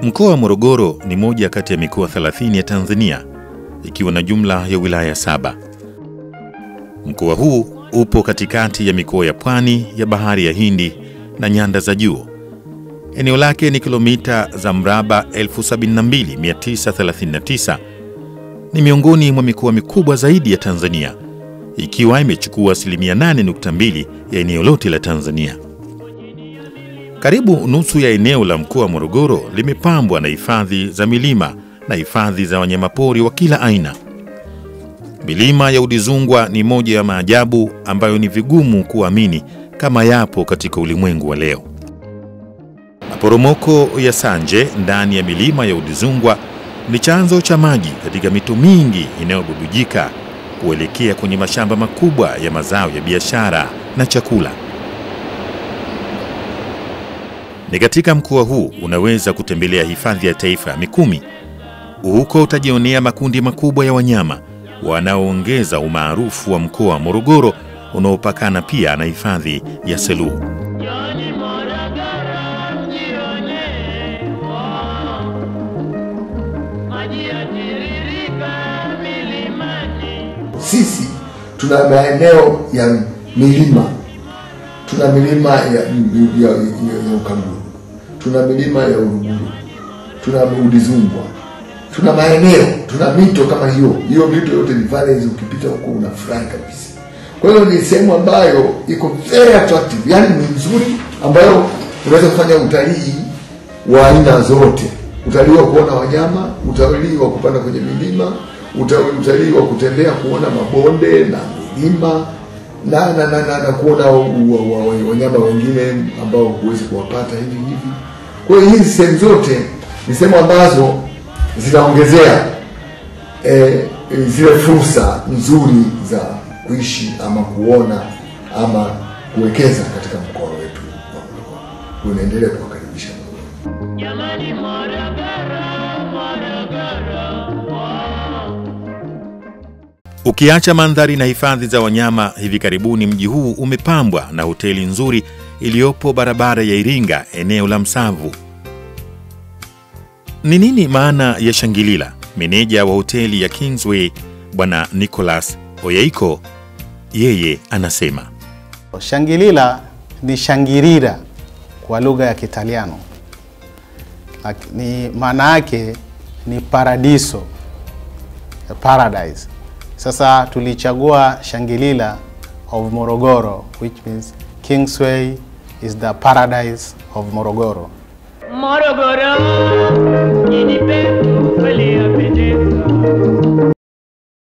Mkoa wa Morogoro ni moja kati ya mikoa 30 ya Tanzania, ikiwa na jumla ya wilaya 7. Mkoa huu upo katikati ya mikoa ya Pwani, ya Bahari ya Hindi na Nyanda za Juu. Eneo lake ni kilomita za mraba 72,939. Ni miongoni mwa mikoa mikubwa zaidi ya Tanzania, ikiwa imechukua 8.2% ya eneo lote la Tanzania. Karibu nusu ya eneo la mkoa wa Morogoro limepambwa na hifadhi za milima na hifadhi za wanyamapori wa kila aina. Milima ya Udzungwa ni moja ya maajabu ambayo ni vigumu kuamini kama yapo katika ulimwengu wa leo. Maporomoko ya Sanje ndani ya milima ya Udzungwa ni chanzo cha maji katika mito mingi inayobubujika kuelekea kwenye mashamba makubwa ya mazao ya biashara na chakula. Ni katika mkoa huu unaweza kutembelea hifadhi ya taifa ya Mikumi. Huko utajionea makundi makubwa ya wanyama wanaoongeza umaarufu wa mkoa wa Morogoro unaopakana pia na hifadhi ya Selous. Sisi tuna maeneo ya milima. Tuna milima ya Ukamburu, tuna milima ya Uruguru, tuna Udzungwa, tuna maeneo, tuna mito kama hiyo mito yote ni valleys, ukipita huko unafurahi kabisa. Kwa hiyo ni sehemu ambayo iko very attractive, yani ni nzuri, ambayo unaweza kufanya utalii wa aina zote. Utalii wa kuona wanyama, utalii wa kupanda kwenye milima, utalii wa kutembea kuona mabonde na milima, na kuona wanyama wengine ambao huwezi kuwapata hivi. Kwa hiyo hizi sehemu zote ni sehemu ambazo zinaongezea zile fursa nzuri za kuishi ama kuona ama kuwekeza katika mkoa wetu wa Morogoro. Unaendelea kuwakaribisha Morogoro. Jamani Morogoro. Ukiacha mandhari na hifadhi za wanyama, hivi karibuni mji huu umepambwa na hoteli nzuri iliyopo barabara ya Iringa, eneo la Msavu. Ni nini maana ya Shangilila? Meneja wa hoteli ya Kingsway, Bwana Nicholas Oyeiko, yeye anasema Shangilila ni shangirira kwa lugha ya Kitaliano. Ni maana yake ni paradiso, paradise. Sasa tulichagua Shangilila of Morogoro, which means Kingsway is the paradise of Morogoro. Morogoro,